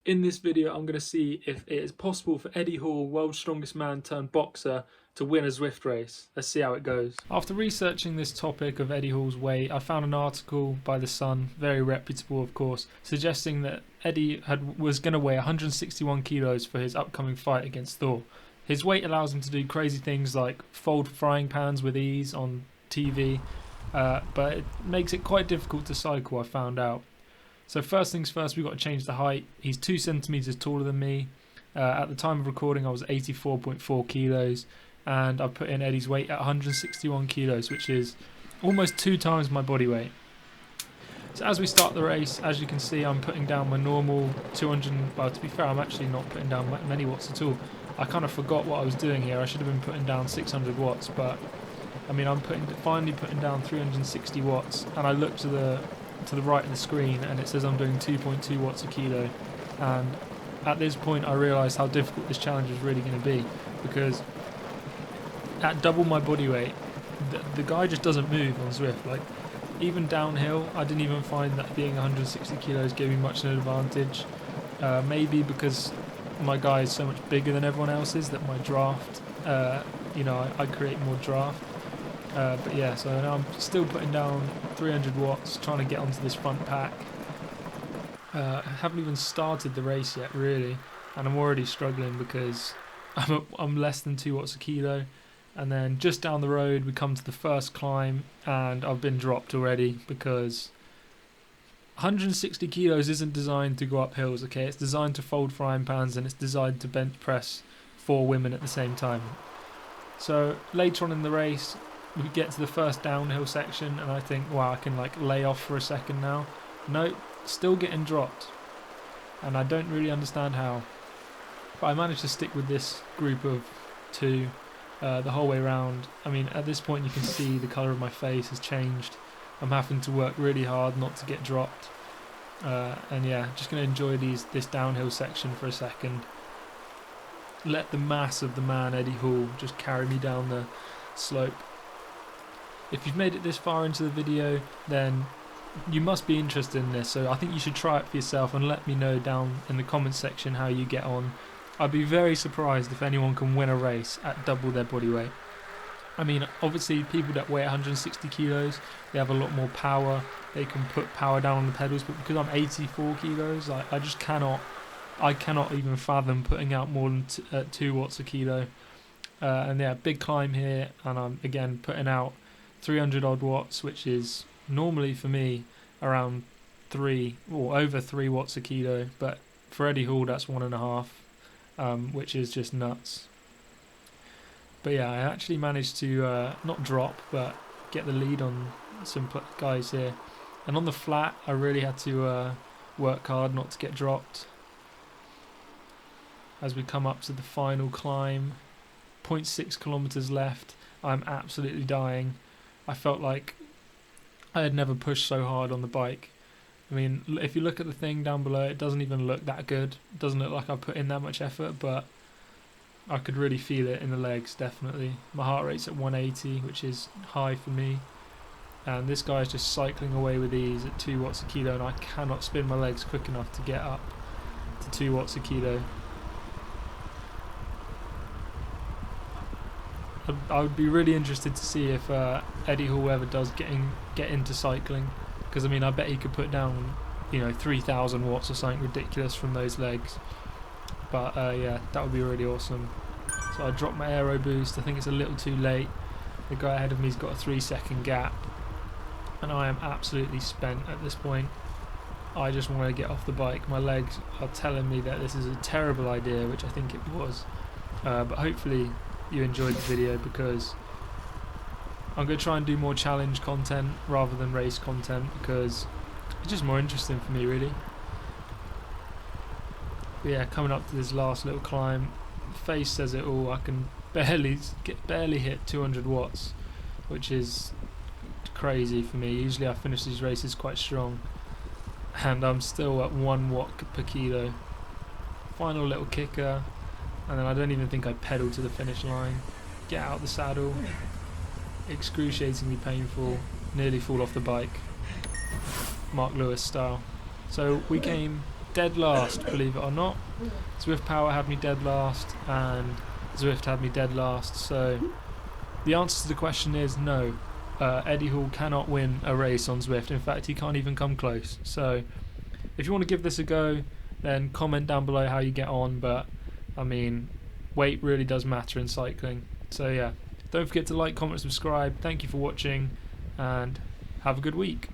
In this video, I'm going to see if it is possible for Eddie Hall, world's strongest man turned boxer, to win a Zwift race. Let's see how it goes. After researching this topic of Eddie Hall's weight, I found an article by The Sun, very reputable of course, suggesting that Eddie was going to weigh 161 kilos for his upcoming fight against Thor. His weight allows him to do crazy things like fold frying pans with ease on TV, but it makes it quite difficult to cycle, I found out. So first things first, we've got to change the height. He's 2 centimeters taller than me. At the time of recording, I was 84.4 kilos, and I put in Eddie's weight at 161 kilos, which is almost 2 times my body weight. So as we start the race, as you can see, I'm putting down my normal 200, well, to be fair, I'm actually not putting down many watts at all. I kind of forgot what I was doing here. I should have been putting down 600 watts, but I mean, I'm finally putting down 360 watts, and I look to the right of the screen and it says I'm doing 2.2 watts a kilo, and at this point I realised how difficult this challenge is really going to be, because at double my body weight the guy just doesn't move on Zwift. Like, even downhill I didn't even find that being 160 kilos gave me much of an advantage. Maybe because my guy is so much bigger than everyone else's that my draft, I create more draft. But yeah, so now I'm still putting down 300 watts, trying to get onto this front pack. I haven't even started the race yet, really, and I'm already struggling because I'm less than 2 watts a kilo. And then just down the road, we come to the first climb, and I've been dropped already because 160 kilos isn't designed to go up hills, okay? It's designed to fold frying pans, and it's designed to bench press 4 women at the same time. So later on in the race, we get to the first downhill section and I think, wow, I can like lay off for a second now. Nope, still getting dropped, and I don't really understand how, but I managed to stick with this group of 2 the whole way around. I mean, at this point you can see the colour of my face has changed. I'm having to work really hard not to get dropped, and yeah, just going to enjoy this downhill section for a second. Let the mass of the man Eddie Hall just carry me down the slope. If you've made it this far into the video, then you must be interested in this, so I think you should try it for yourself and let me know down in the comments section how you get on. I'd be very surprised if anyone can win a race at double their body weight. I mean, obviously people that weigh 160 kilos, they have a lot more power, they can put power down on the pedals, but because I'm 84 kilos, I just cannot even fathom putting out more than 2 watts a kilo. And yeah, big climb here, and I'm again putting out 300 odd watts, which is normally for me around 3 or over 3 watts a kilo, but for Eddie Hall that's 1.5, which is just nuts. But yeah, I actually managed to not drop but get the lead on some guys here, and on the flat I really had to work hard not to get dropped. As we come up to the final climb, 0.6 kilometers left, I'm absolutely dying. I felt like I had never pushed so hard on the bike. I mean, if you look at the thing down below, it doesn't even look that good. It doesn't look like I put in that much effort, but I could really feel it in the legs, definitely. My heart rate's at 180, which is high for me. And this guy's just cycling away with ease at 2 watts a kilo, and I cannot spin my legs quick enough to get up to 2 watts a kilo. I would be really interested to see if Eddie Hall ever does get into cycling, because I mean, I bet he could put down 3,000 watts or something ridiculous from those legs. But yeah, that would be really awesome. So I dropped my aero boost. I think it's a little too late. The guy ahead of me's got a 3-second gap, and I am absolutely spent at this point. I just want to get off the bike. My legs are telling me that this is a terrible idea, which I think it was, but hopefully you enjoyed the video, because I'm going to try and do more challenge content rather than race content, because it's just more interesting for me, really. But yeah, coming up to this last little climb, face says it all. I can barely hit 200 watts, which is crazy for me. Usually I finish these races quite strong, and I'm still at 1 watt per kilo. Final little kicker, and then I don't even think I pedal to the finish line. Get out the saddle, excruciatingly painful, nearly fall off the bike, Mark Lewis style. So we came dead last, believe it or not. Zwift Power had me dead last, and Zwift had me dead last. So the answer to the question is no. Eddie Hall cannot win a race on Zwift. In fact, he can't even come close. So if you want to give this a go, then comment down below how you get on. But I mean, weight really does matter in cycling. So yeah, don't forget to like, comment, subscribe. Thank you for watching, and have a good week.